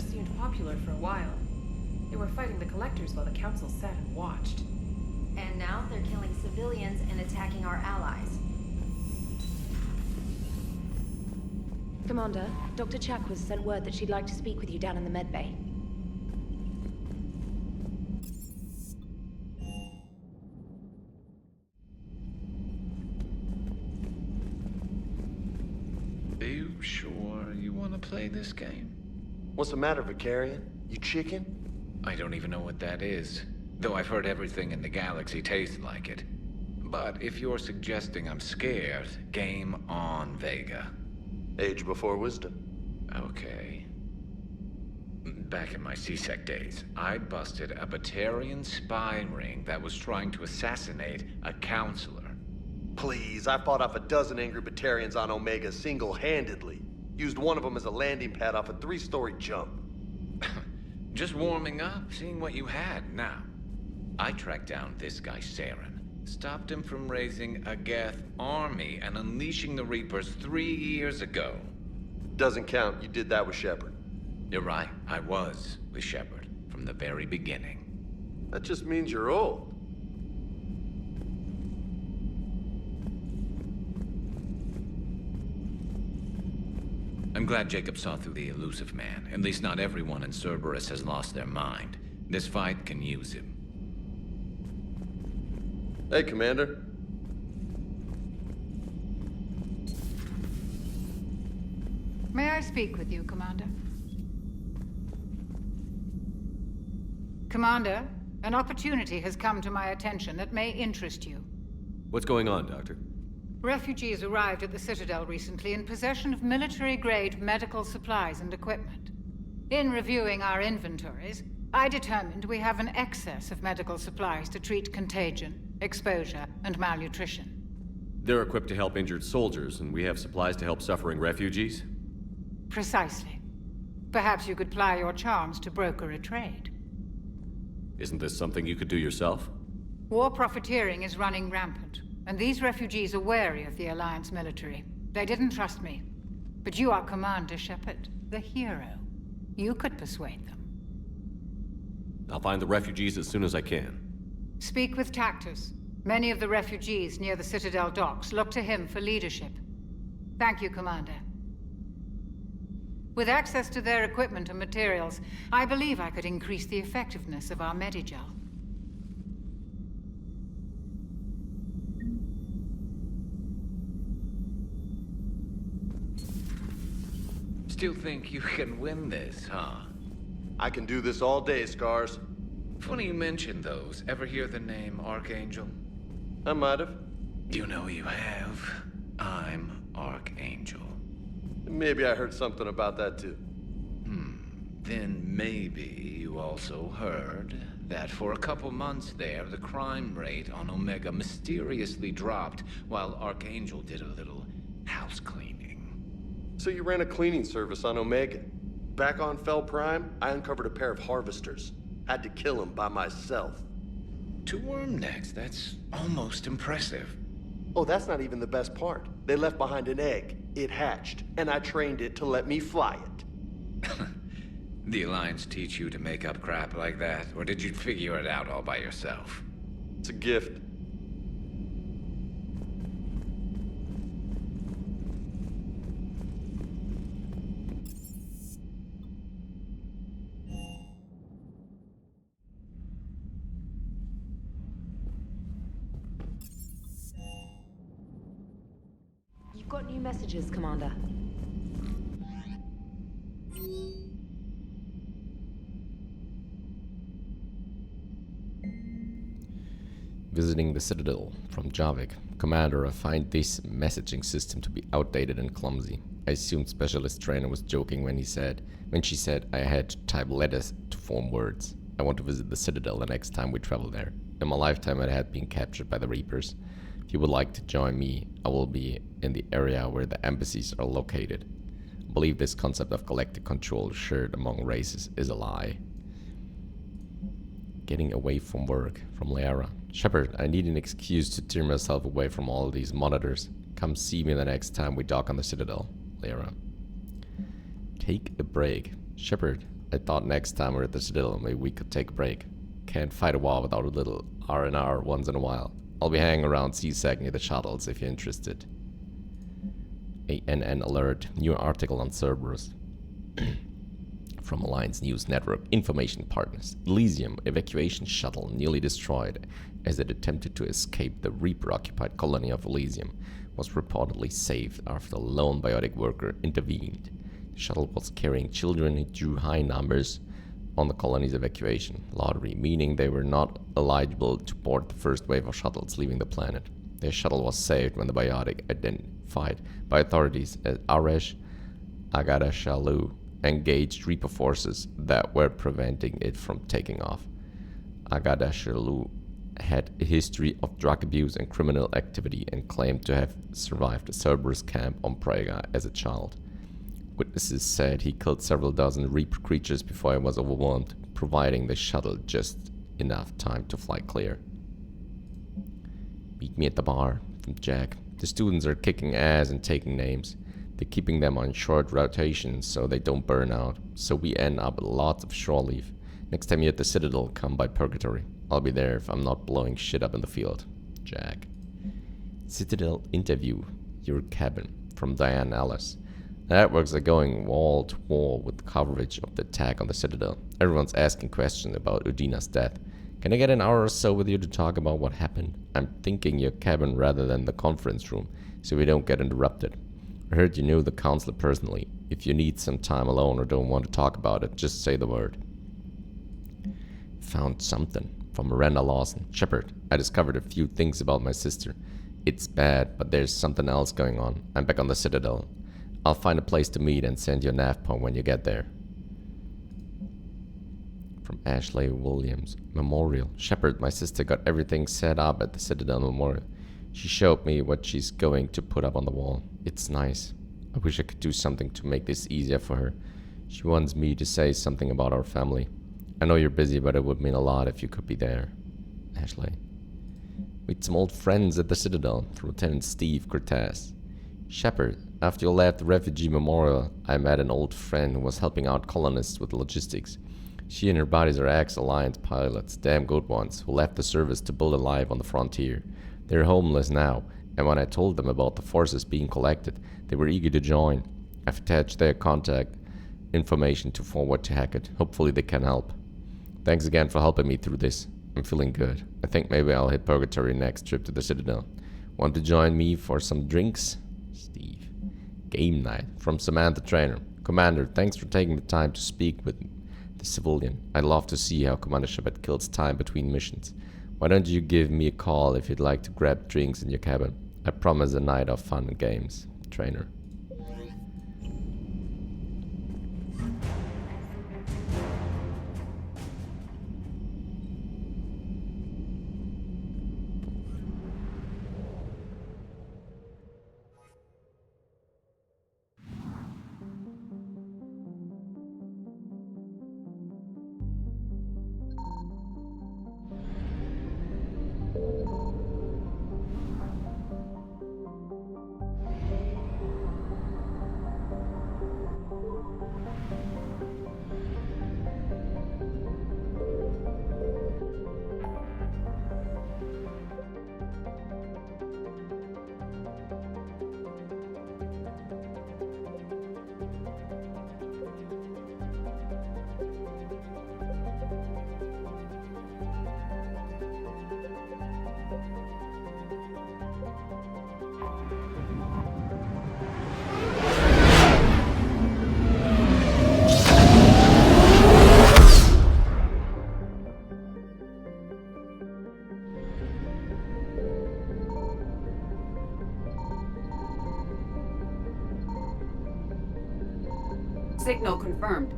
seemed popular for a while. They were fighting the Collectors while the Council sat and watched. And now they're killing civilians and attacking our allies. Commander, Dr. Chakwas sent word that she'd like to speak with you down in the medbay. Are you sure you want to play this game? What's the matter, Vicarian? You chicken? I don't even know what that is. Though I've heard everything in the galaxy tastes like it. But if you're suggesting I'm scared, game on, Vega. Age before wisdom. Okay. Back in my C-Sec days, I busted a Batarian spy ring that was trying to assassinate a counselor. Please, I fought off a dozen angry Batarians on Omega single-handedly. Used one of them as a landing pad off a 3-story jump. Just warming up, seeing what you had. Now, I tracked down this guy, Saren. Stopped him from raising a Geth army and unleashing the Reapers 3 years ago. Doesn't count. You did that with Shepard. You're right, I was with Shepard from the very beginning. That just means you're old. I'm glad Jacob saw through the elusive man. At least not everyone in Cerberus has lost their mind. This fight can use him. Hey, Commander. May I speak with you, Commander? Commander, an opportunity has come to my attention that may interest you. What's going on, Doctor? Refugees arrived at the Citadel recently in possession of military-grade medical supplies and equipment. In reviewing our inventories, I determined we have an excess of medical supplies to treat contagion, exposure, and malnutrition. They're equipped to help injured soldiers, and we have supplies to help suffering refugees? Precisely. Perhaps you could ply your charms to broker a trade. Isn't this something you could do yourself? War profiteering is running rampant, and these refugees are wary of the Alliance military. They didn't trust me. But you are Commander Shepard, the hero. You could persuade them. I'll find the refugees as soon as I can. Speak with Tactus. Many of the refugees near the Citadel docks look to him for leadership. Thank you, Commander. With access to their equipment and materials, I believe I could increase the effectiveness of our Medigel. Still think you can win this, huh? I can do this all day, Scars. Funny you mention those. Ever hear the name Archangel? I might have. You know you have. I'm Archangel. Maybe I heard something about that too. Then maybe you also heard that for a couple months there, the crime rate on Omega mysteriously dropped while Archangel did a little house cleaning. So you ran a cleaning service on Omega. Back on Fel Prime, I uncovered a pair of harvesters. Had to kill them by myself. 2 worm necks, that's almost impressive. Oh, that's not even the best part. They left behind an egg. It hatched, and I trained it to let me fly it. The Alliance teach you to make up crap like that, or did you figure it out all by yourself? It's a gift. You've got new messages, Commander. Visiting the Citadel from Javik. Commander, I find this messaging system to be outdated and clumsy. I assumed Specialist Trainer was joking when she said I had to type letters to form words. I want to visit the Citadel the next time we travel there. In my lifetime I had been captured by the Reapers. If you would like to join me, I will be in the area where the embassies are located. I believe this concept of galactic control shared among races is a lie. Getting away from work, from Liara. Shepard, I need an excuse to tear myself away from all these monitors. Come see me the next time we dock on the Citadel. Liara. Take a break. Shepard, I thought next time we're at the Citadel, maybe we could take a break. Can't fight a war without a little R&R once in a while. I'll be hanging around CSEC near the shuttles if you're interested. ANN alert. New article on Cerberus. From Alliance News Network information partners. Elysium evacuation shuttle nearly destroyed as it attempted to escape the Reaper-occupied colony of Elysium. Was reportedly saved after a lone biotic worker intervened. The shuttle was carrying children who drew high numbers on the colony's evacuation lottery, meaning they were not eligible to board the first wave of shuttles leaving the planet. Their shuttle was saved when the biotic, identified by authorities as Aresh Agadashalu, engaged Reaper forces that were preventing it from taking off. Agadashalu had a history of drug abuse and criminal activity and claimed to have survived a Cerberus camp on Praga as a child. Witnesses said he killed several dozen Reaper creatures before he was overwhelmed, providing the shuttle just enough time to fly clear. Meet me at the bar, from Jack. The students are kicking ass and taking names. They're keeping them on short rotations so they don't burn out, so we end up with lots of shore leave. Next time you're at the Citadel, come by Purgatory. I'll be there if I'm not blowing shit up in the field. Jack. Citadel interview. Your cabin. From Diane Ellis. The networks are going wall to wall with coverage of the attack on the Citadel. Everyone's asking questions about Udina's death. Can I get an hour or so with you to talk about what happened? I'm thinking your cabin rather than the conference room, so we don't get interrupted. I heard you knew the counselor personally. If you need some time alone or don't want to talk about it, just say the word. Found something. From Miranda Lawson. Shepard, I discovered a few things about my sister. It's bad, but there's something else going on. I'm back on the Citadel. I'll find a place to meet and send you a nav point when you get there. From Ashley Williams. Memorial. Shepard, my sister got everything set up at the Citadel Memorial. She showed me what she's going to put up on the wall. It's nice. I wish I could do something to make this easier for her. She wants me to say something about our family. I know you're busy, but it would mean a lot if you could be there. Ashley. Meet some old friends at the Citadel. From Lieutenant Steve Cortez. Shepard, after you left the refugee memorial, I met an old friend who was helping out colonists with logistics. She and her buddies are ex-Alliance pilots, damn good ones, who left the service to build a life on the frontier. They're homeless now, and when I told them about the forces being collected, they were eager to join. I've attached their contact information to forward to Hackett. Hopefully they can help. Thanks again for helping me through this. I'm feeling good. I think maybe I'll hit Purgatory next trip to the Citadel. Want to join me for some drinks? Steve. Game night. From Samantha Trainer. Commander, thanks for taking the time to speak with the civilian. I'd love to see how Commander Shepard kills time between missions. Why don't you give me a call if you'd like to grab drinks in your cabin? I promise a night of fun and games. Trainer. Signal confirmed.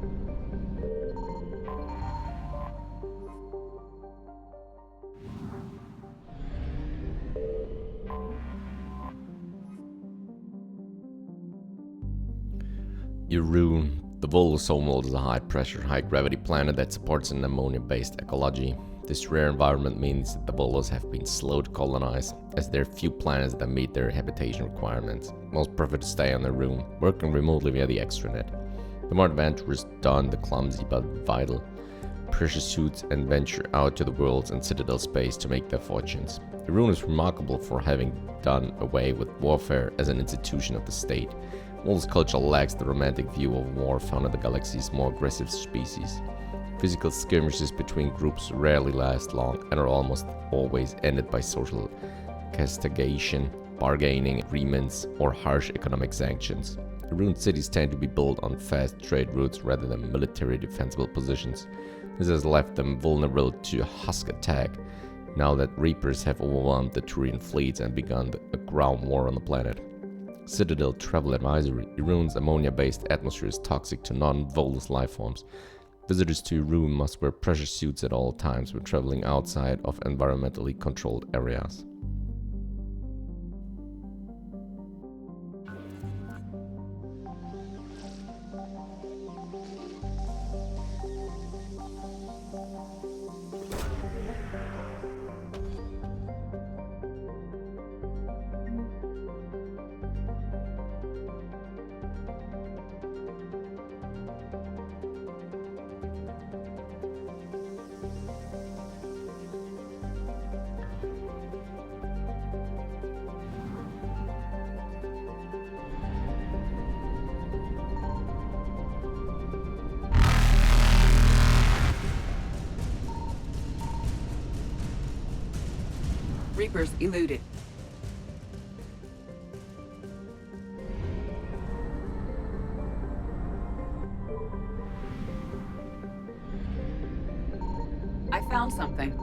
Irun. The Volus homeworld is a high-pressure, high-gravity planet that supports an ammonia-based ecology. This rare environment means that the Volus have been slow to colonize, as there are few planets that meet their habitation requirements. Most prefer to stay on their room, working remotely via the extranet. The more adventurers don the clumsy but vital pressure suits and venture out to the worlds and Citadel space to make their fortunes. Irun is remarkable for having done away with warfare as an institution of the state. World's culture lacks the romantic view of war found in the galaxy's more aggressive species. Physical skirmishes between groups rarely last long and are almost always ended by social castigation, bargaining agreements, or harsh economic sanctions. Irun cities tend to be built on fast trade routes rather than military defensible positions. This has left them vulnerable to Husk attack, now that Reapers have overwhelmed the Turian fleets and begun a ground war on the planet. Citadel Travel Advisory: Irun's ammonia-based atmosphere is toxic to non-volus lifeforms. Visitors to Irun must wear pressure suits at all times when traveling outside of environmentally controlled areas. Reapers eluded. I found something.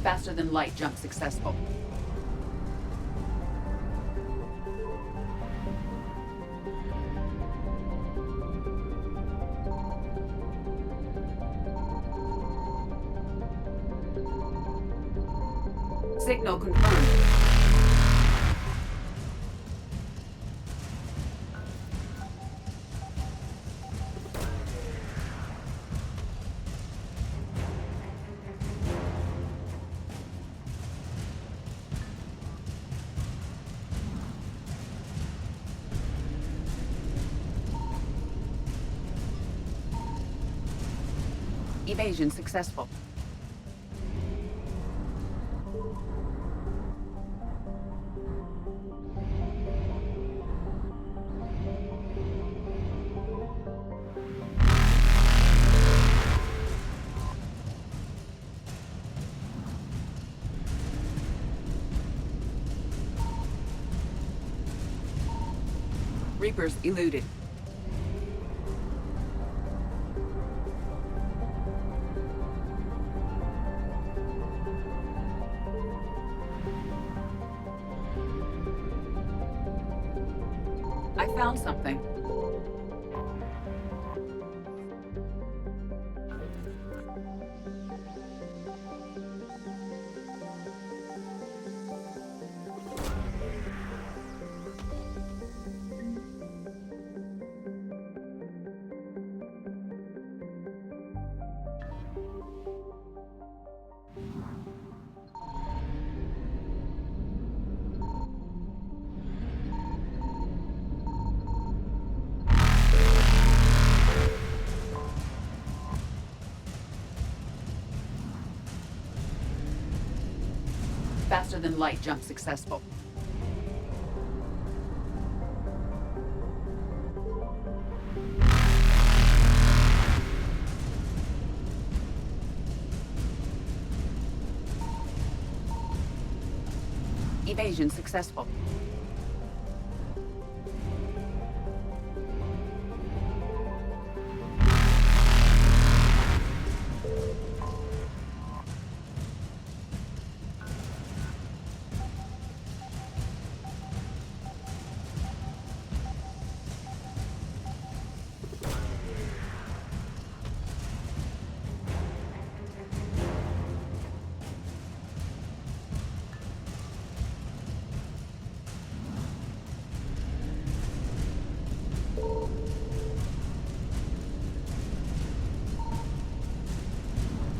Faster than light jump successful. Signal confirmed. Evasion successful. Reapers eluded. I found something. Faster than light jump successful. Evasion successful.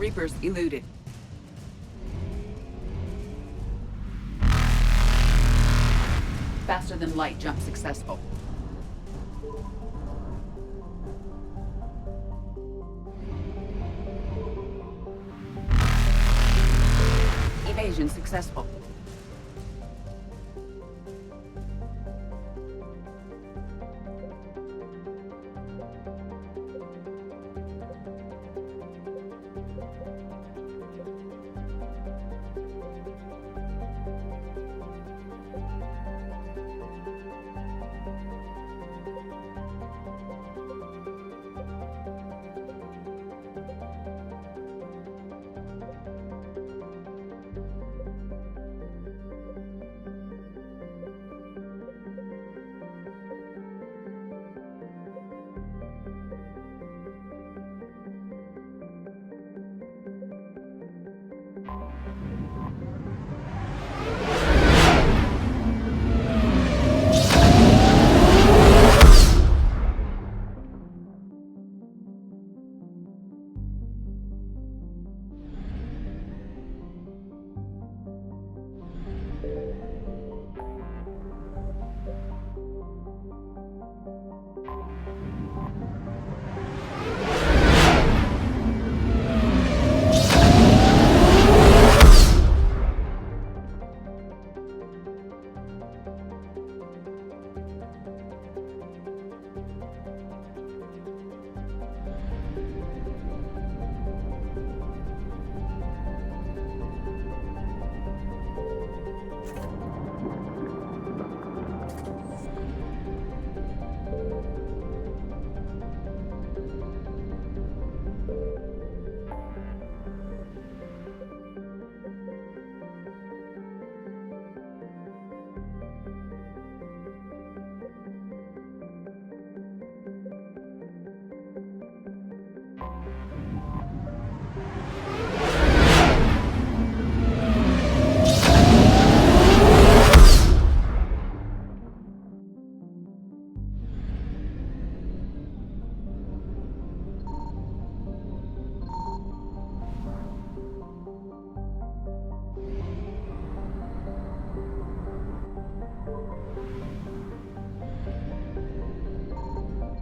Reapers eluded. Faster than light jump successful. Evasion successful.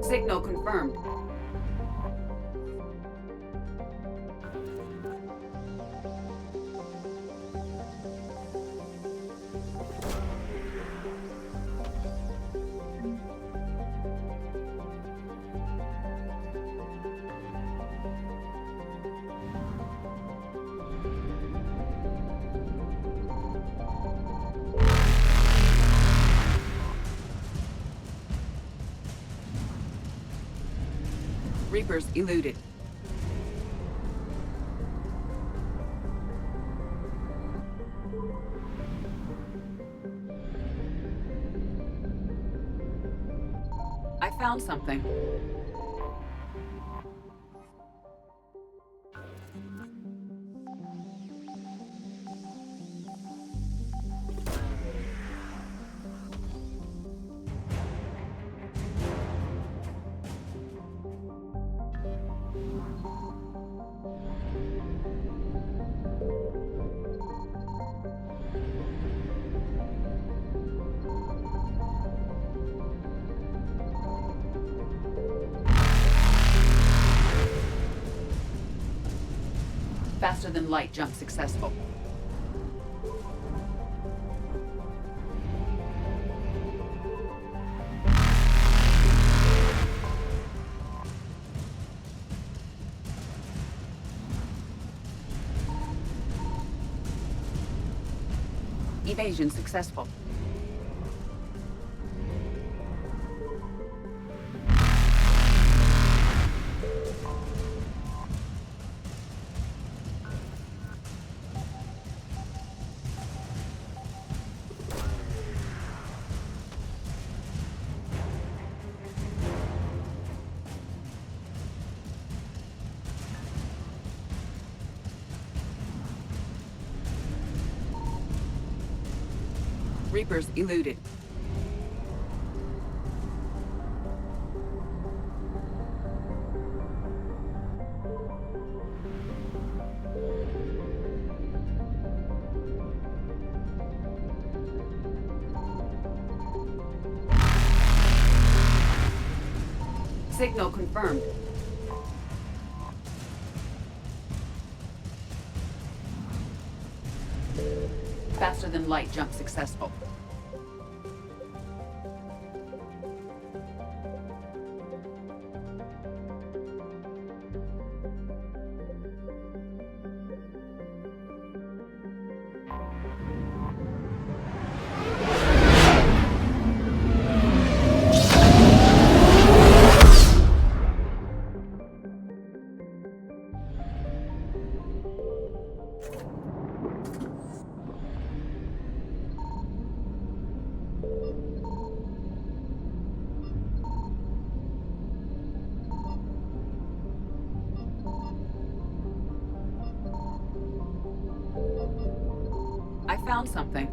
Signal confirmed. Reapers eluded. I found something. Faster than light jump successful. Evasion successful. Reapers eluded. Signal confirmed. Faster than light jump successful. I found something.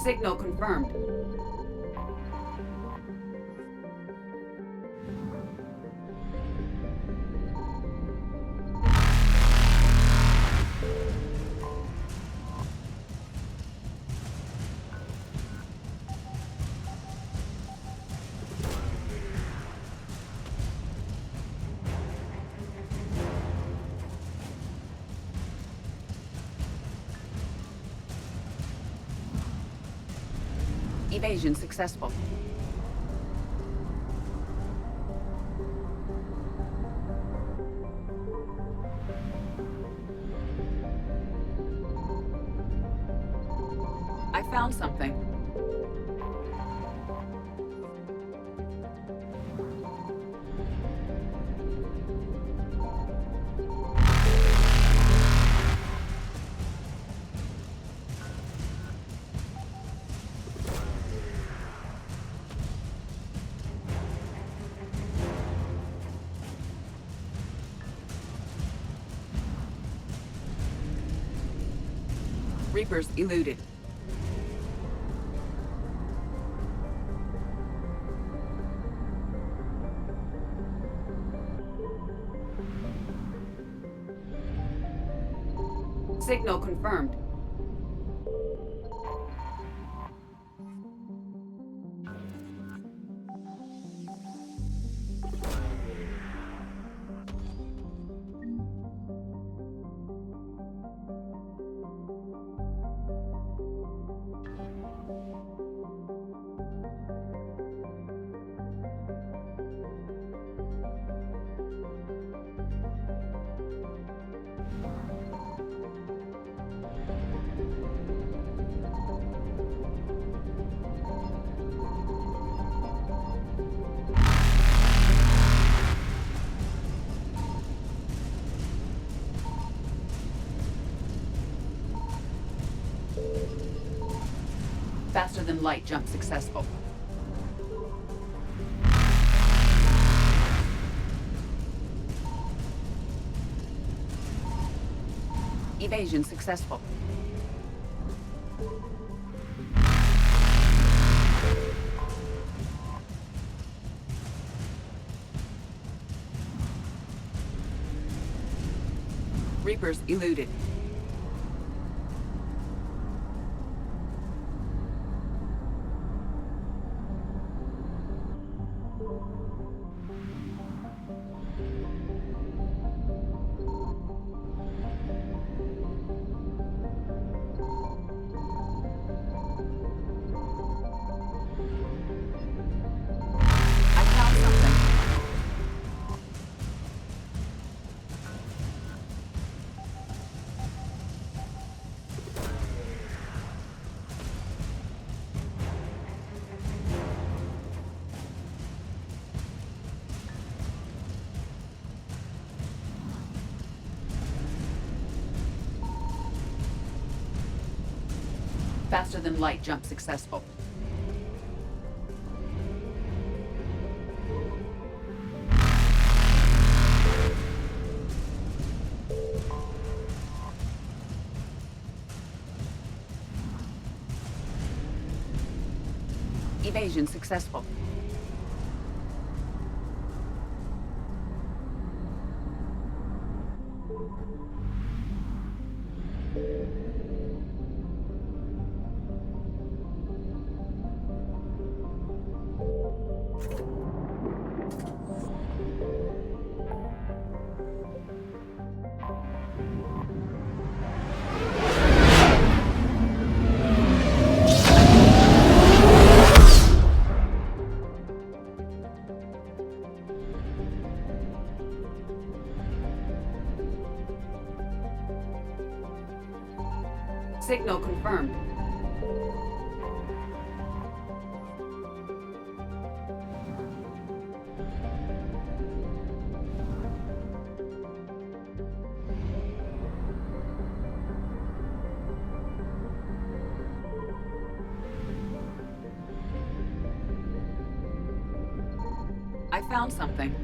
Signal confirmed. Evasion successful. I found something. Reapers eluded. Signal confirmed. Faster than light jump successful. Evasion successful. Reapers eluded. Faster than light jump successful. Evasion successful. Signal confirmed. I found something.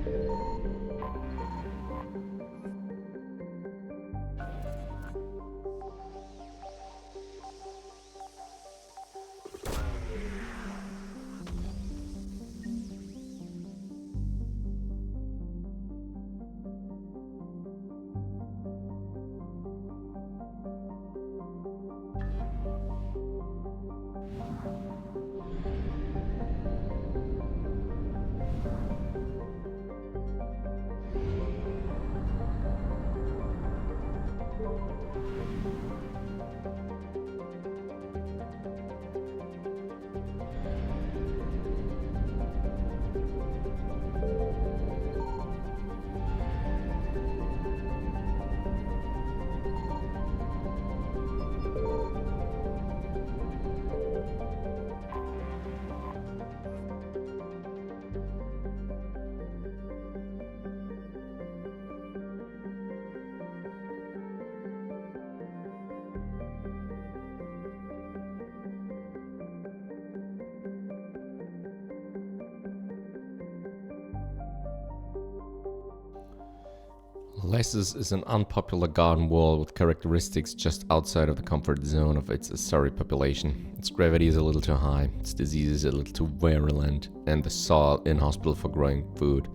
Lessus is an unpopular garden world with characteristics just outside of the comfort zone of its Asari population. Its gravity is a little too high, its diseases a little too virulent, and the soil inhospitable for growing food.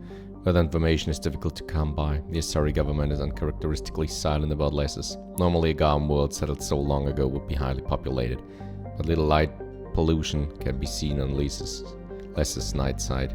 Further information is difficult to come by. The Asari government is uncharacteristically silent about Lessus. Normally a garden world settled so long ago would be highly populated, but little light pollution can be seen on Lessus' night side.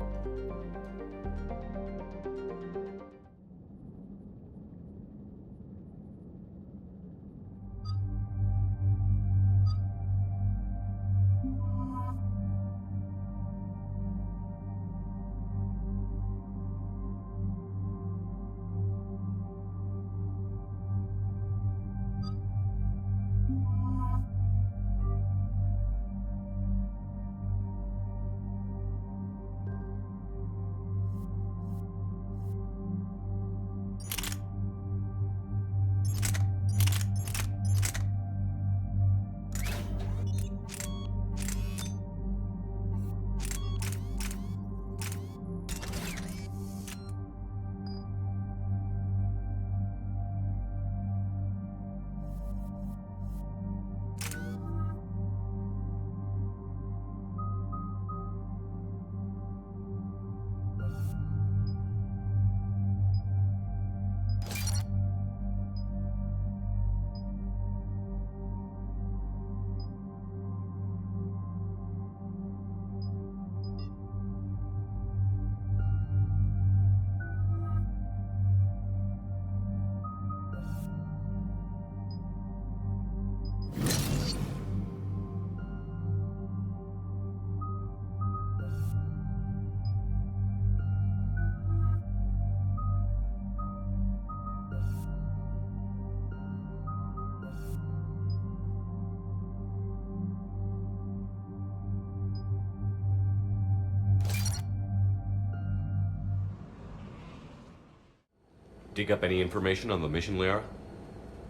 Dig up any information on the mission, Liara?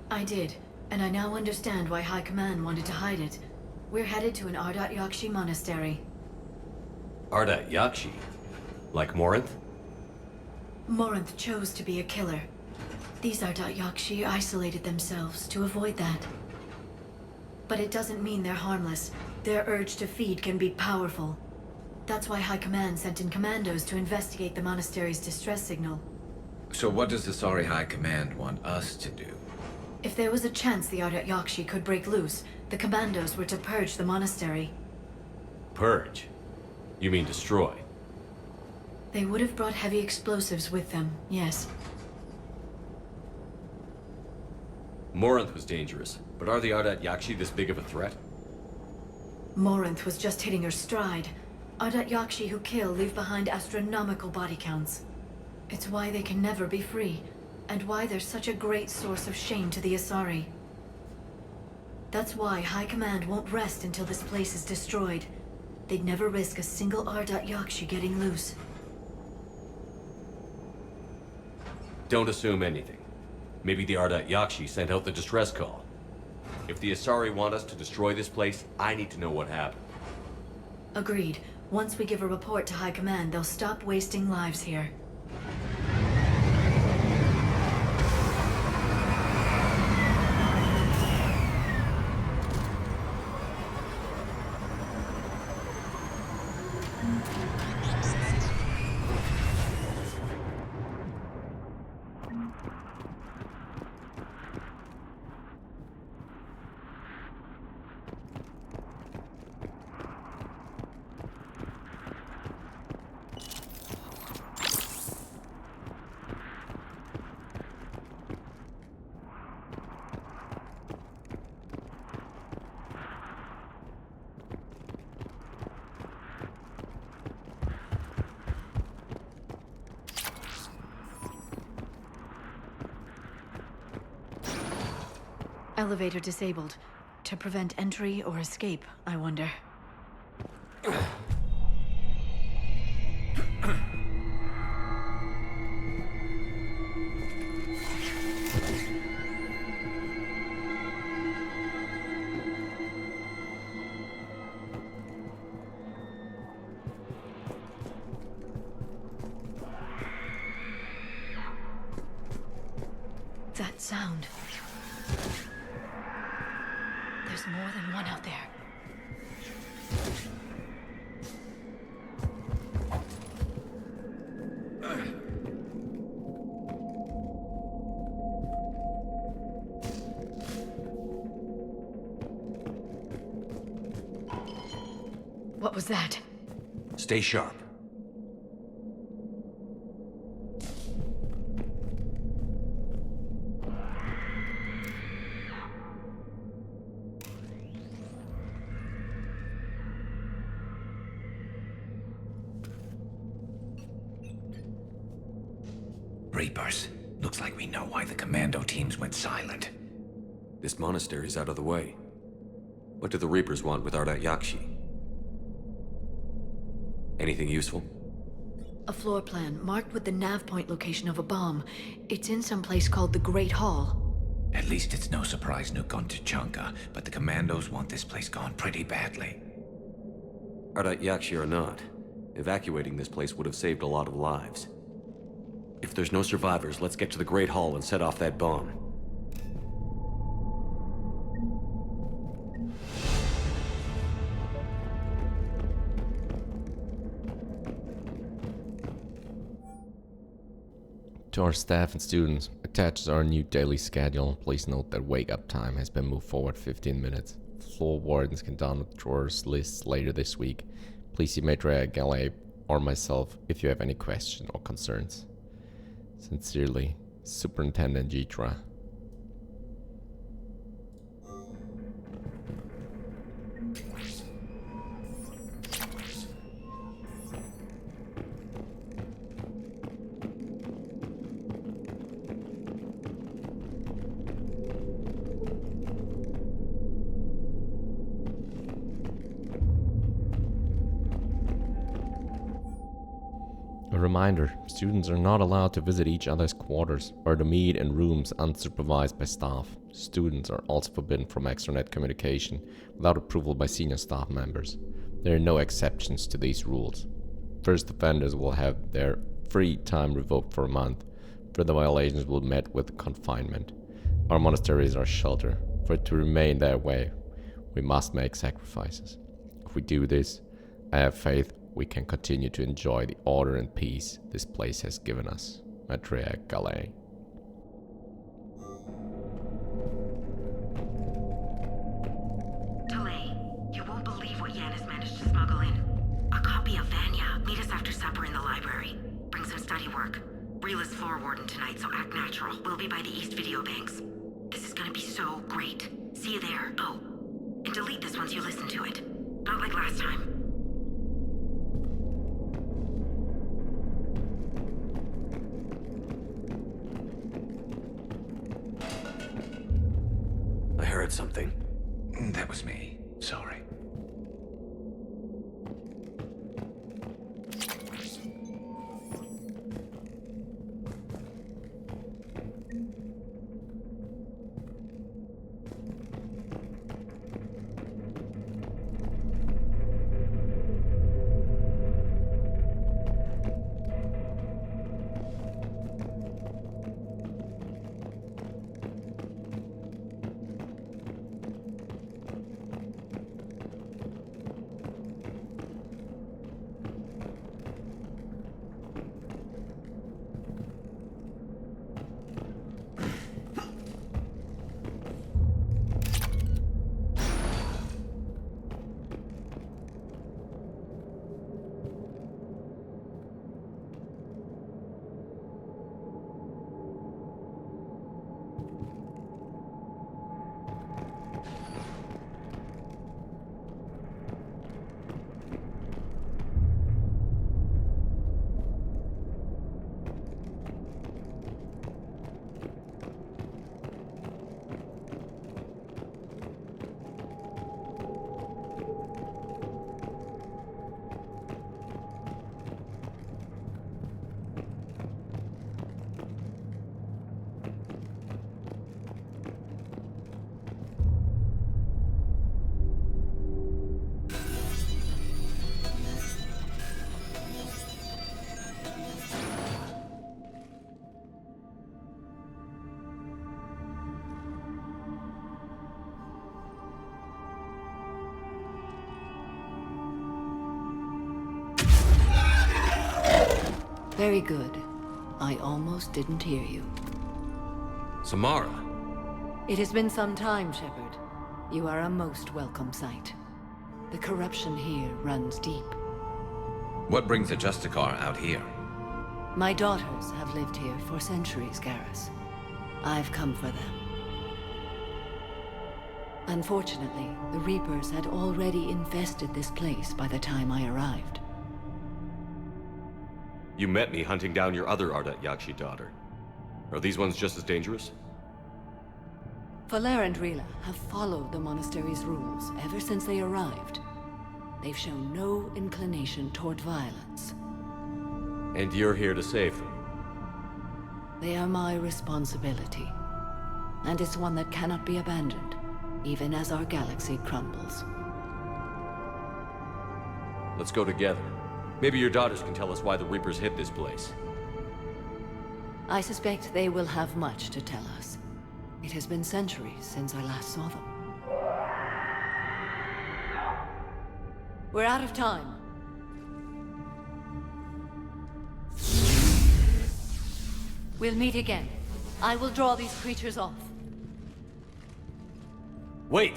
I did, and I now understand why High Command wanted to hide it. We're headed to an Ardat Yakshi Monastery. Ardat Yakshi? Like Morinth? Morinth chose to be a killer. These Ardat Yakshi isolated themselves to avoid that. But it doesn't mean they're harmless. Their urge to feed can be powerful. That's why High Command sent in commandos to investigate the monastery's distress signal. So what does the Asari High Command want us to do? If there was a chance the Ardat Yakshi could break loose, the commandos were to purge the monastery. Purge? You mean destroy? They would have brought heavy explosives with them, yes. Morinth was dangerous, but are the Ardat Yakshi this big of a threat? Morinth was just hitting her stride. Ardat Yakshi who kill leave behind astronomical body counts. It's why they can never be free, and why they're such a great source of shame to the Asari. That's why High Command won't rest until this place is destroyed. They'd never risk a single Ardat Yakshi getting loose. Don't assume anything. Maybe the Ardat Yakshi sent out the distress call. If the Asari want us to destroy this place, I need to know what happened. Agreed. Once we give a report to High Command, they'll stop wasting lives here. Elevator disabled. To prevent entry or escape, I wonder. That sound. There's more than one out there. What was that? Stay sharp. Reapers. Looks like we know why the commando teams went silent. This monastery's out of the way. What do the Reapers want with Ardat Yakshi? Anything useful? A floor plan marked with the nav point location of a bomb. It's in some place called the Great Hall. At least it's no surprise nuke on Tachanka, but the commandos want this place gone pretty badly. Ardat Yakshi or not, evacuating this place would have saved a lot of lives. If there's no survivors, let's get to the Great Hall and set off that bomb. To our staff and students, attached is our new daily schedule. Please note that wake-up time has been moved forward 15 minutes. Floor wardens can download drawers lists later this week. Please see Maitre Gallet or myself if you have any questions or concerns. Sincerely, Superintendent Jitra. A reminder, students are not allowed to visit each other's quarters or to meet in rooms unsupervised by staff. Students are also forbidden from extranet communication without approval by senior staff members. There are no exceptions to these rules. First offenders will have their free time revoked for a month. Further violations will be met with confinement. Our monastery is our shelter. For it to remain that way, we must make sacrifices. If we do this, I have faith we can continue to enjoy the order and peace this place has given us. Matriarch Galay. Delay. You won't believe what Yan has managed to smuggle in. A copy of Vanya. Meet us after supper in the library. Bring some study work. Reela's floor warden tonight, so act natural. We'll be by the East video banks. This is gonna be so great. See you there. Oh, and delete this once you listen to it. Not like last time. I heard something. That was me. Sorry. Very good. I almost didn't hear you. Samara. It has been some time, Shepard. You are a most welcome sight. The corruption here runs deep. What brings a Justicar out here? My daughters have lived here for centuries, Garrus. I've come for them. Unfortunately, the Reapers had already infested this place by the time I arrived. You met me hunting down your other Ardat Yakshi daughter. Are these ones just as dangerous? Valer and Rila have followed the monastery's rules ever since they arrived. They've shown no inclination toward violence. And you're here to save them? They are my responsibility. And it's one that cannot be abandoned, even as our galaxy crumbles. Let's go together. Maybe your daughters can tell us why the Reapers hit this place. I suspect they will have much to tell us. It has been centuries since I last saw them. We're out of time. We'll meet again. I will draw these creatures off. Wait!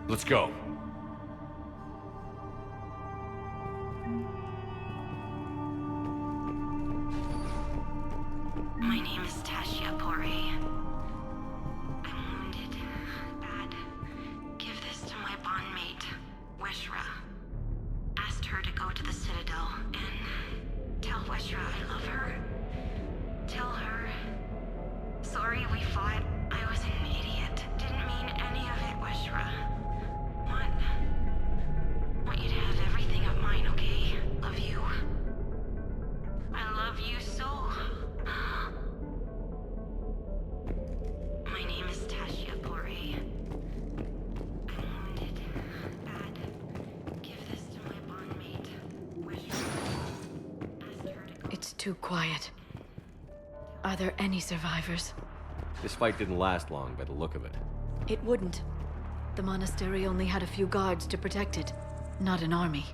Let's go. My name is Tashia Pore. I'm wounded. Bad. Give this to my bondmate, Weshra. Asked her to go to the Citadel and tell Weshra I love her. Tell her. Sorry we fought. I was an idiot. Didn't mean any of it, Weshra. Want you to have everything of mine, okay? Love you. I love you so. My name is Tashia Pore. I'm wounded. Bad. Give this to my bondmate. Asked her to go. It's too quiet. Are there any survivors? This fight didn't last long by the look of it. It wouldn't. The monastery only had a few guards to protect it, not an army.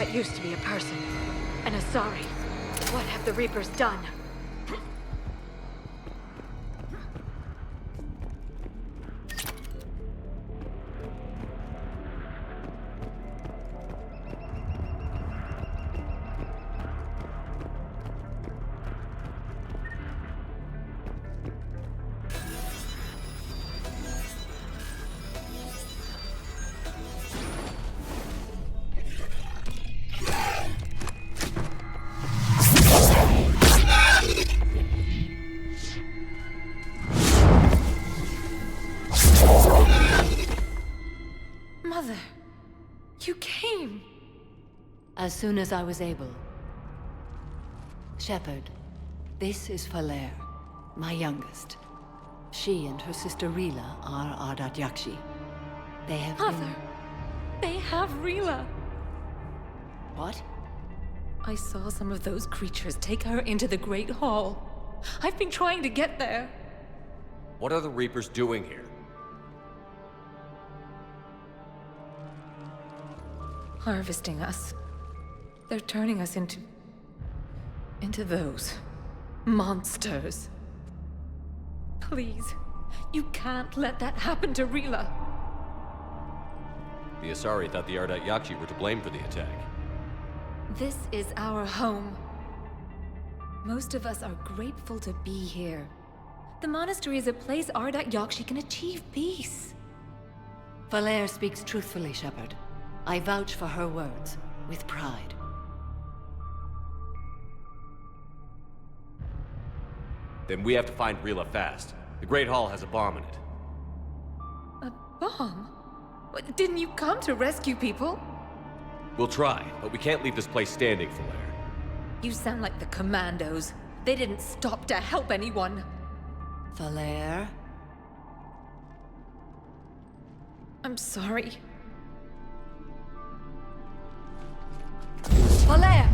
That used to be a person. An Asari. What have the Reapers done? Mother, you came. As soon as I was able. Shepard, this is Falere, my youngest. She and her sister Rila are Ardat Yakshi. They have Mother, they have Rila. What? I saw some of those creatures take her into the Great Hall. I've been trying to get there. What are the Reapers doing here? Harvesting us. They're turning us into those monsters. Please, you can't let that happen to Rila. The Asari thought the Ardat Yakshi were to blame for the attack. This is our home. Most of us are grateful to be here. The monastery is a place Ardat Yakshi can achieve peace. Falere speaks truthfully, Shepard. I vouch for her words, with pride. Then we have to find Rila fast. The Great Hall has a bomb in it. A bomb? Didn't you come to rescue people? We'll try, but we can't leave this place standing, Falere. You sound like the Commandos. They didn't stop to help anyone. Falere? I'm sorry. Falere!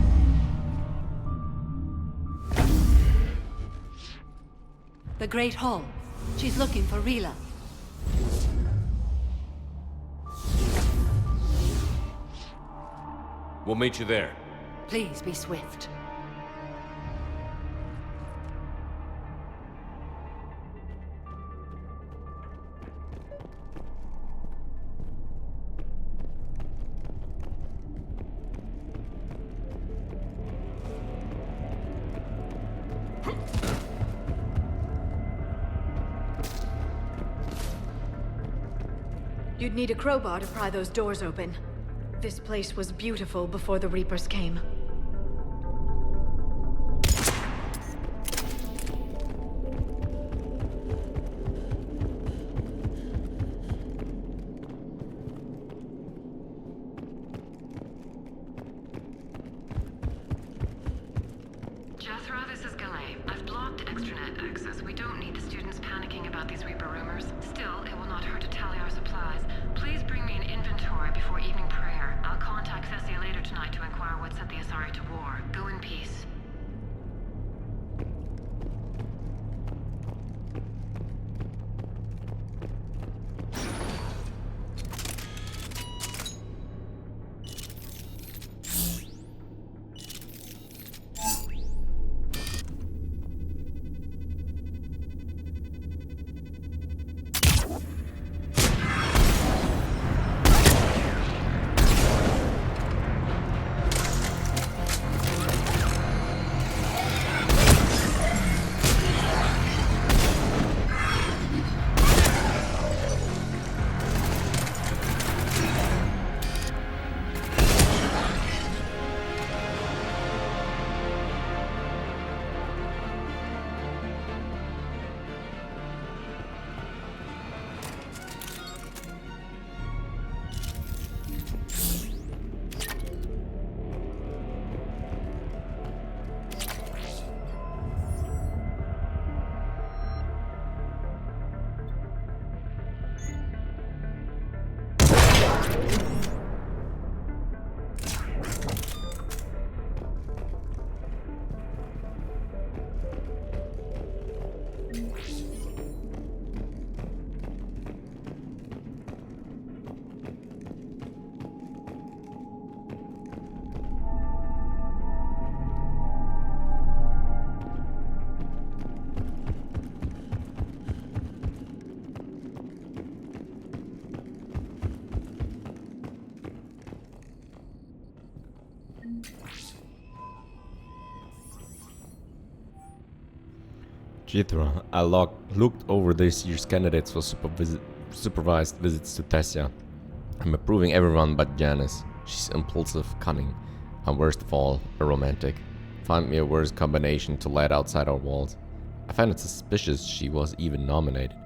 The Great Hall. She's looking for Rila. We'll meet you there. Please be swift. You'd need a crowbar to pry those doors open. This place was beautiful before the Reapers came. Jethro, this is Galay. I've blocked extranet access. We don't need the students panicking about these Reaper rumors. Still, it will not hurt to tally our supplies. Please bring me an inventory before evening prayer. I'll contact Cessia later tonight to inquire what set the Asari to war. Go in peace. Jethro, I looked over this year's candidates for supervised visits to Tessia. I'm approving everyone but Janice. She's impulsive, cunning, and worst of all, a romantic. Find me a worse combination to let outside our walls. I find it suspicious she was even nominated.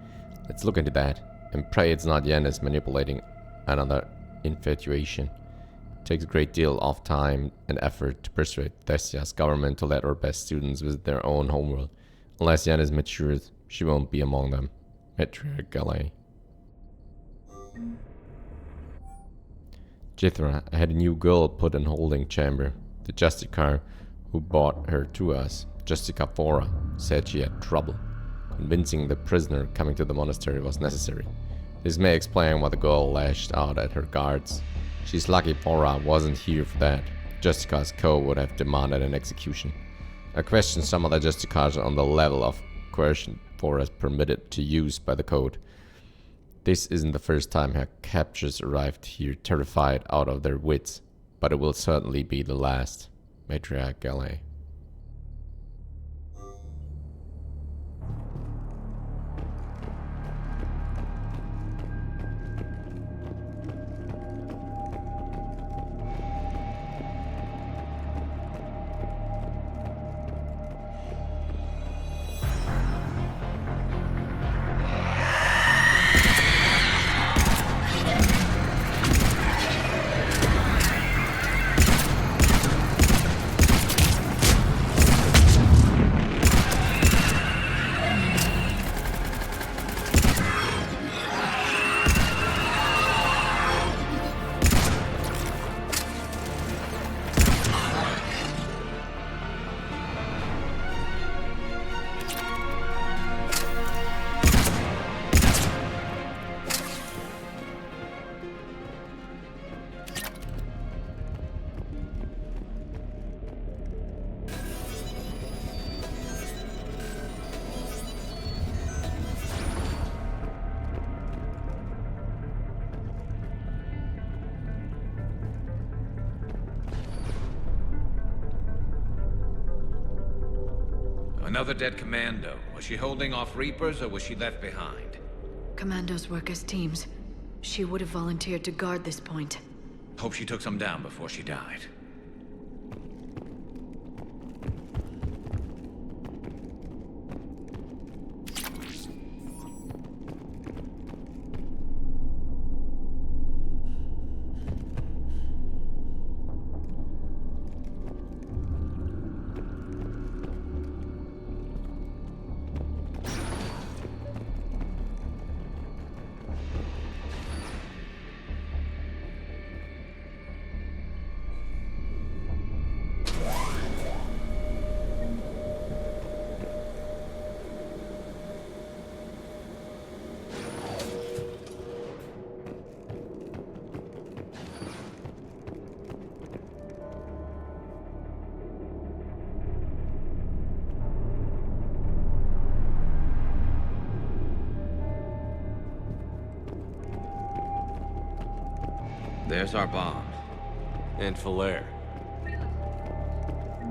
Let's look into that, and pray it's not Janice manipulating another infatuation. It takes a great deal of time and effort to persuade Tessia's government to let our best students visit their own homeworld. Unless Janice matures, she won't be among them. Matriarch Galay. Jethro, I had a new girl put in holding chamber. The Justicar who brought her to us, Justica Fora, said she had trouble. Convincing the prisoner coming to the monastery was necessary. This may explain why the girl lashed out at her guards. She's lucky Fora wasn't here for that. Justica's code would have demanded an execution. I question some of the Justicars on the level of coercion Fora's permitted to use by the code. This isn't the first time her captors arrived here terrified out of their wits, but it will certainly be the last. Matriarch Galay. Another dead commando. Was she holding off Reapers or was she left behind? Commandos work as teams. She would have volunteered to guard this point. Hope she took some down before she died. There's our bomb. And Falaire.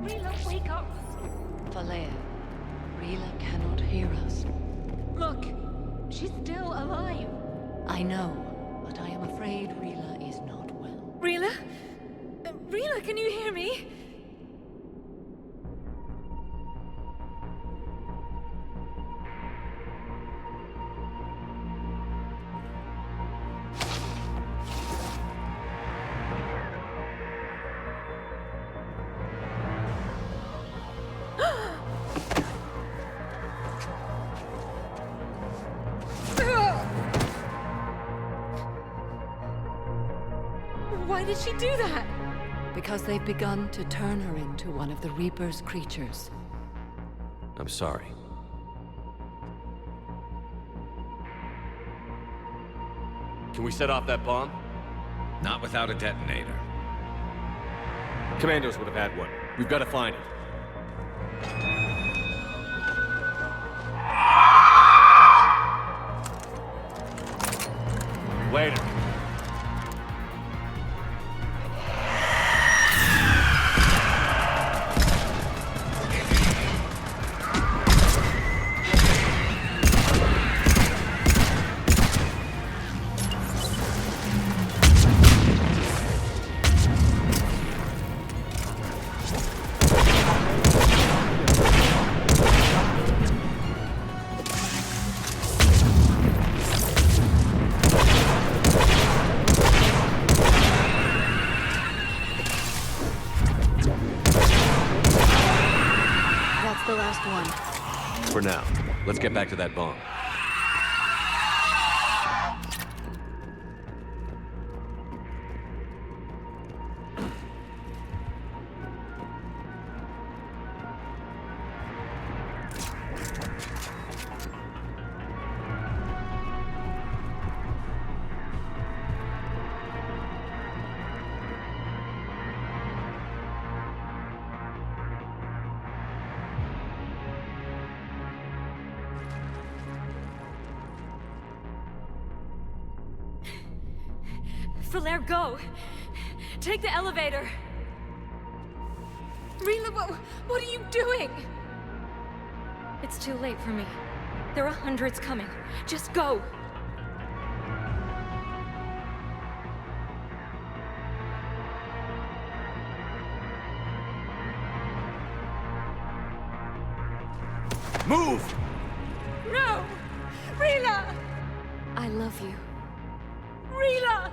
Rila, wake up! Falaire, Rila cannot hear us. Look, she's still alive. I know, but I am afraid Rila is not well. Rila? Rila, can you hear me? Why did she do that? Because they've begun to turn her into one of the Reaper's creatures. I'm sorry. Can we set off that bomb? Not without a detonator. Commandos would have had one. We've got to find it. Later. one. For now, let's get back to that bomb. Falaire, go! Take the elevator! Rila, what are you doing? It's too late for me. There are hundreds coming. Just go! Move! No! Rila! I love you. Rila!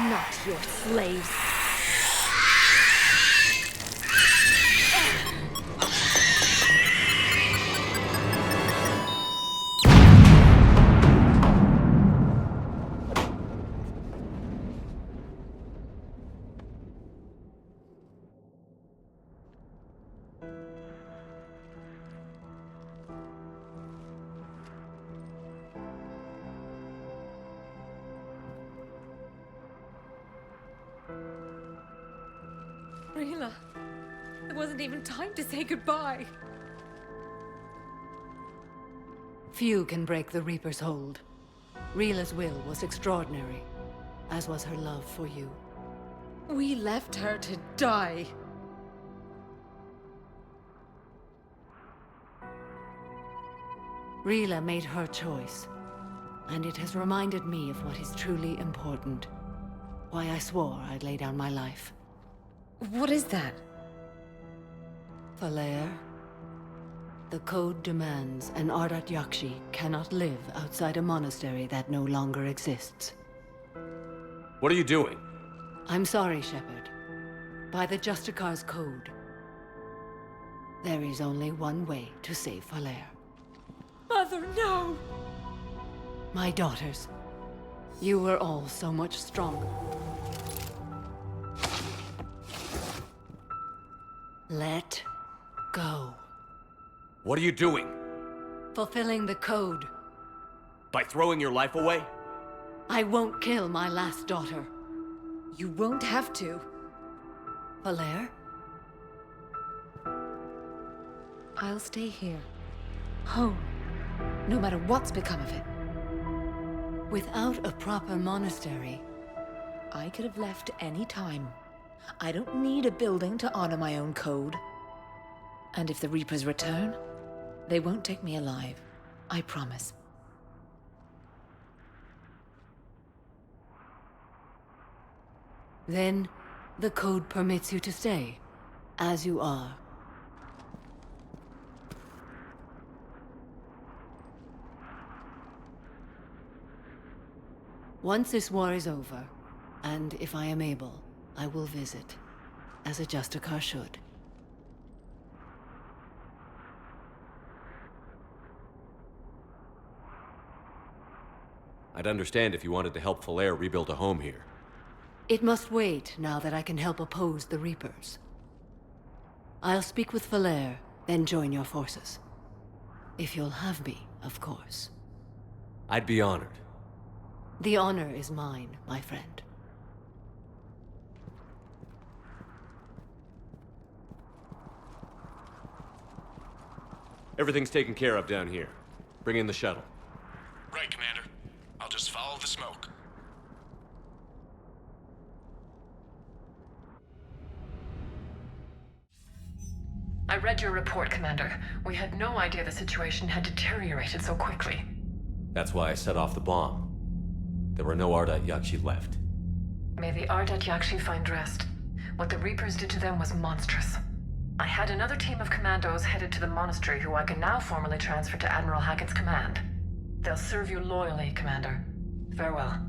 Not your slaves. Rila, there wasn't even time to say goodbye. Few can break the Reaper's hold. Rila's will was extraordinary, as was her love for you. We left her to die. Rila made her choice, and it has reminded me of what is truly important. Why I swore I'd lay down my life. What is that? Falaire, the Code demands an Ardat Yakshi cannot live outside a monastery that no longer exists. What are you doing? I'm sorry, Shepard. By the Justicar's Code, there is only one way to save Falaire. Mother, no! My daughters, you were all so much stronger. Let go. What are you doing? Fulfilling the Code. By throwing your life away? I won't kill my last daughter. You won't have to. Falaire? I'll stay here. Home. No matter what's become of it. Without a proper monastery, I could have left any time. I don't need a building to honor my own code. And if the Reapers return, they won't take me alive. I promise. then the Code permits you to stay, as you are. Once this war is over, and if I am able, I will visit, as a Justicar should. I'd understand if you wanted to help Falaire rebuild a home here. It must wait now that I can help oppose the Reapers. I'll speak with Falaire, then join your forces. If you'll have me, of course. I'd be honored. The honor is mine, my friend. Everything's taken care of down here. Bring in the shuttle. Right, Commander. I'll just follow the smoke. I read your report, Commander. We had no idea the situation had deteriorated so quickly. That's why I set off the bomb. There were no Ardat Yakshi left. May the Ardat Yakshi find rest. What the Reapers did to them was monstrous. I had another team of commandos headed to the monastery who I can now formally transfer to Admiral Hackett's command. They'll serve you loyally, Commander. Farewell.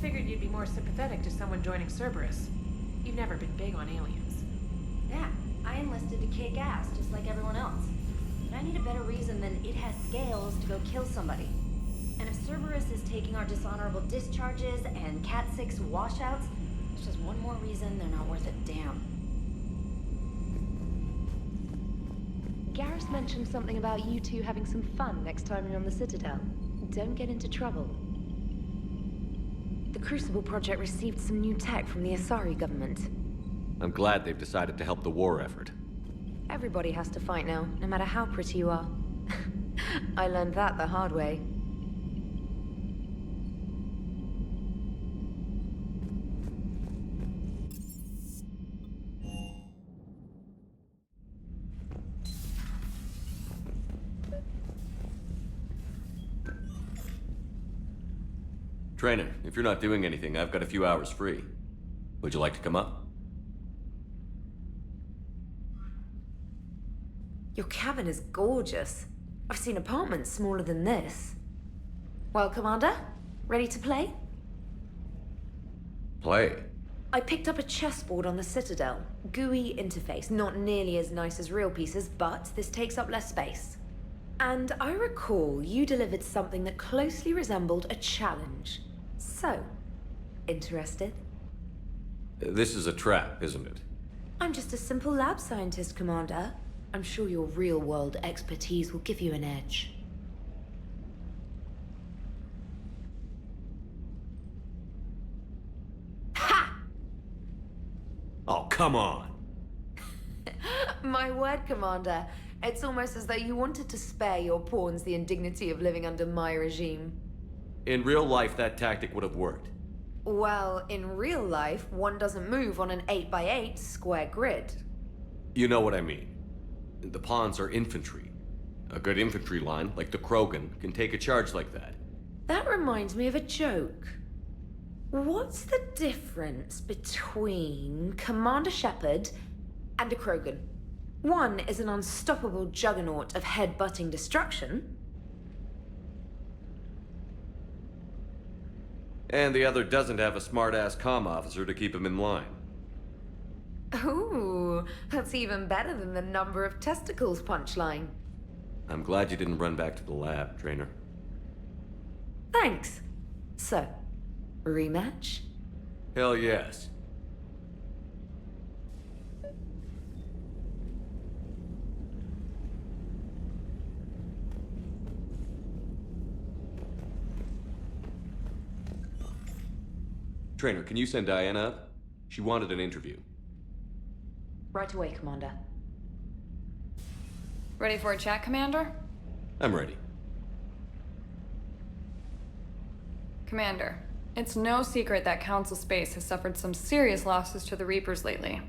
Figured you'd be more sympathetic to someone joining Cerberus. You've never been big on aliens. Yeah, I enlisted to kick ass, just like everyone else. But I need a better reason than it has scales to go kill somebody. And if Cerberus is taking our dishonorable discharges and Cat 6 washouts, it's just one more reason they're not worth a damn. Garrus mentioned something about you two having some fun next time you're on the Citadel. Don't get into trouble. The Crucible Project received some new tech from the Asari government. I'm glad they've decided to help the war effort. Everybody has to fight now, no matter how pretty you are. I learned that the hard way. Trainer, if you're not doing anything, I've got a few hours free. Would you like to come up? Your cabin is gorgeous. I've seen apartments smaller than this. Well, Commander, ready to play? Play? I picked up a chessboard on the Citadel. GUI interface, not nearly as nice as real pieces, but this takes up less space. And I recall you delivered something that closely resembled a challenge. So, interested? This is a trap, isn't it? I'm just a simple lab scientist, Commander. I'm sure your real-world expertise will give you an edge. Ha! Oh, come on! My word, Commander. It's almost as though you wanted to spare your pawns the indignity of living under my regime. In real life, that tactic would have worked. Well, in real life, one doesn't move on an 8x8 square grid. You know what I mean. The pawns are infantry. A good infantry line, like the Krogan, can take a charge like that. That reminds me of a joke. What's the difference between Commander Shepard and a Krogan? One is an unstoppable juggernaut of head-butting destruction. And the other doesn't have a smart-ass comm officer to keep him in line. Ooh, that's even better than the number of testicles punchline. I'm glad you didn't run back to the lab, Trainer. Thanks. So, rematch? Hell yes. Trainer, can you send Diana up? She wanted an interview. Right away, Commander. Ready for a chat, Commander? I'm ready. Commander, it's no secret that Council Space has suffered some serious losses to the Reapers lately.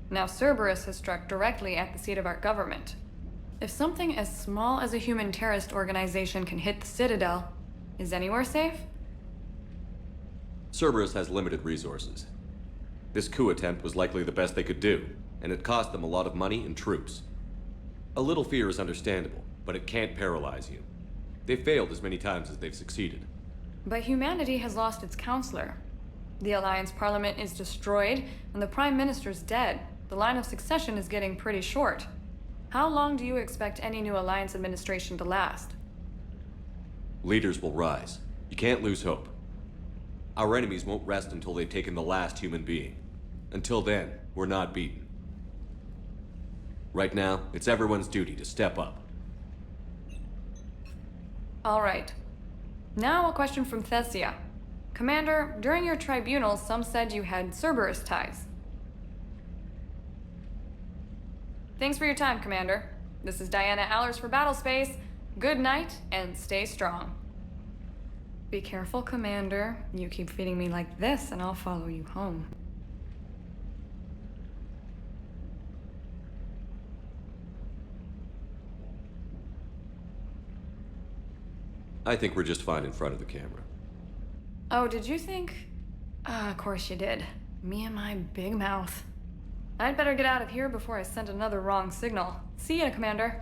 Now Cerberus has struck directly at the seat of our government. If something as small as a human terrorist organization can hit the Citadel, is anywhere safe? Cerberus has limited resources. This coup attempt was likely the best they could do, and it cost them a lot of money and troops. A little fear is understandable, but it can't paralyze you. They've failed as many times as they've succeeded. But humanity has lost its counselor. The Alliance Parliament is destroyed, and the Prime Minister's dead. The line of succession is getting pretty short. How long do you expect any new Alliance administration to last? Leaders will rise. You can't lose hope. Our enemies won't rest until they've taken the last human being. Until then, we're not beaten. Right now, it's everyone's duty to step up. All right. Now a question from Thessia. Commander, during your tribunal, some said you had Cerberus ties. Thanks for your time, Commander. This is Diana Allers for Battlespace. Good night, and stay strong. Be careful, Commander. You keep feeding me like this, and I'll follow you home. I think we're just fine in front of the camera. Oh, did you think? Of course you did. Me and my big mouth. I'd better get out of here before I send another wrong signal. See ya, Commander.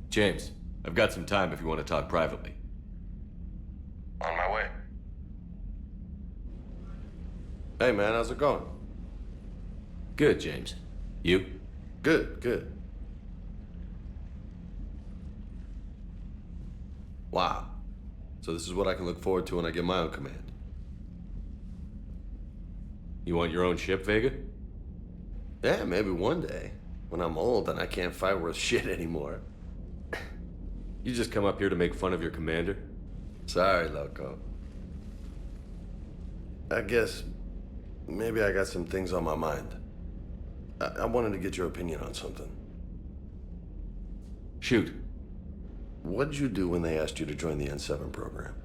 James, I've got some time if you want to talk privately. On my way. Hey man, how's it going? Good, James. You? Good. Wow. So this is what I can look forward to when I get my own command. You want your own ship, Vega? Yeah, maybe one day. When I'm old and I can't fight worth shit anymore. You just come up here to make fun of your commander? Sorry, Loco. I guess maybe I got some things on my mind. I wanted to get your opinion on something. Shoot. What did you do when they asked you to join the N7 program?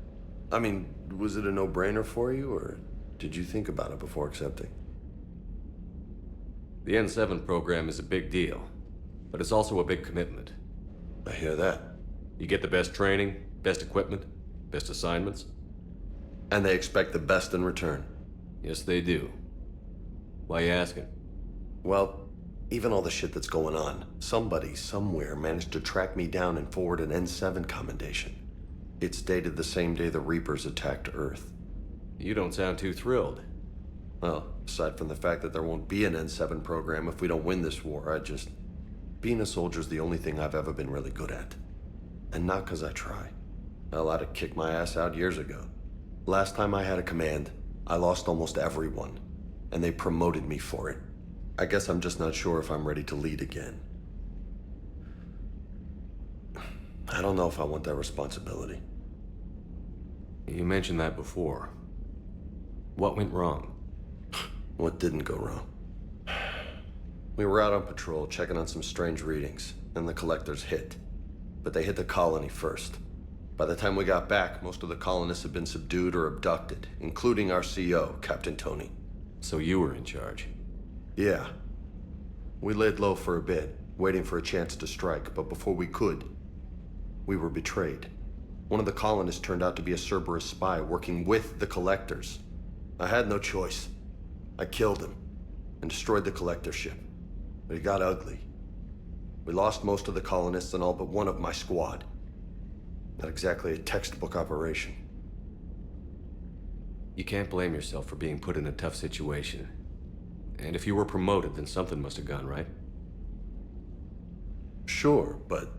I mean, was it a no-brainer for you, or did you think about it before accepting? The N7 program is a big deal, but it's also a big commitment. I hear that. You get the best training, best equipment, best assignments. And they expect the best in return. Yes, they do. Why you asking? Well, even all the shit that's going on, somebody somewhere managed to track me down and forward an N7 commendation. It's dated the same day the Reapers attacked Earth. You don't sound too thrilled. Well, aside from the fact that there won't be an N7 program if we don't win this war, being a soldier's the only thing I've ever been really good at. And not because I try. Hell, I'd have kicked my ass out years ago. Last time I had a command, I lost almost everyone, and they promoted me for it. I guess I'm just not sure if I'm ready to lead again. I don't know if I want that responsibility. You mentioned that before. What went wrong? What didn't go wrong? We were out on patrol, checking on some strange readings, and the collectors hit. But they hit the colony first. By the time we got back, most of the colonists had been subdued or abducted, including our CO, Captain Tony. So you were in charge? Yeah. We laid low for a bit, waiting for a chance to strike, but before we could, we were betrayed. One of the colonists turned out to be a Cerberus spy working with the collectors. I had no choice. I killed him and destroyed the collector ship. But it got ugly. We lost most of the colonists and all but one of my squad. Not exactly a textbook operation. You can't blame yourself for being put in a tough situation. And if you were promoted, then something must have gone right. Sure, but...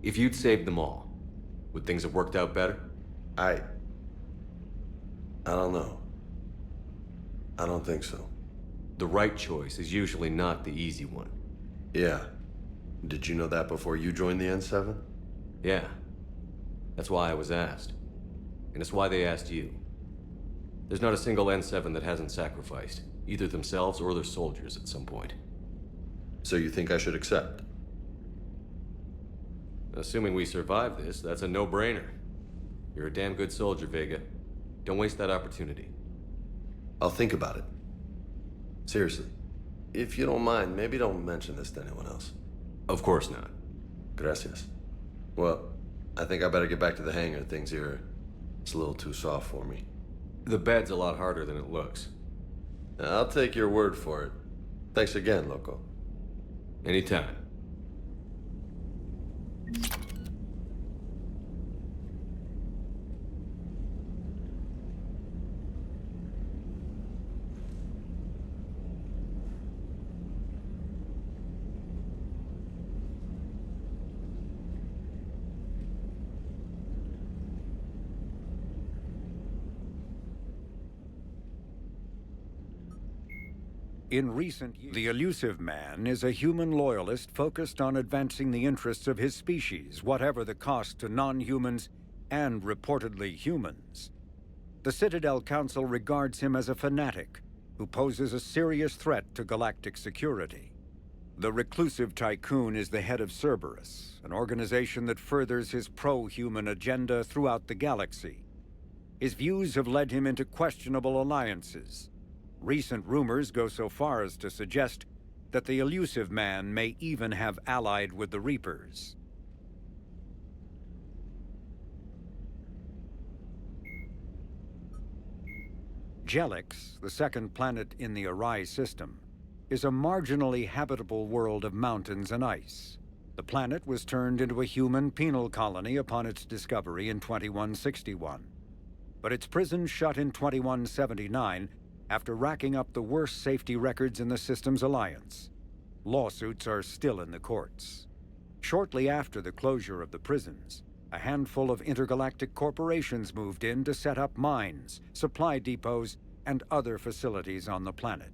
If you'd saved them all, would things have worked out better? I don't know. I don't think so. The right choice is usually not the easy one. Yeah. Did you know that before you joined the N7? Yeah. That's why I was asked. And it's why they asked you. There's not a single N7 that hasn't sacrificed, either themselves or their soldiers at some point. So you think I should accept? Assuming we survive this, that's a no-brainer. You're a damn good soldier, Vega. Don't waste that opportunity. I'll think about it. Seriously. If you don't mind, maybe don't mention this to anyone else. Of course not. Gracias. Well, I think I better get back to the hangar. Things here, it's a little too soft for me. The bed's a lot harder than it looks. I'll take your word for it. Thanks again, Loco. Anytime. In recent years, the elusive man is a human loyalist focused on advancing the interests of his species, whatever the cost to non-humans and reportedly humans. The Citadel Council regards him as a fanatic who poses a serious threat to galactic security. The reclusive tycoon is the head of Cerberus, an organization that furthers his pro-human agenda throughout the galaxy. His views have led him into questionable alliances. Recent rumors go so far as to suggest that the elusive man may even have allied with the Reapers. Jelix, the second planet in the Asari system, is a marginally habitable world of mountains and ice. The planet was turned into a human penal colony upon its discovery in 2161. But its prison shut in 2179 after racking up the worst safety records in the system's alliance. Lawsuits are still in the courts. Shortly after the closure of the prisons, a handful of intergalactic corporations moved in to set up mines, supply depots, and other facilities on the planet.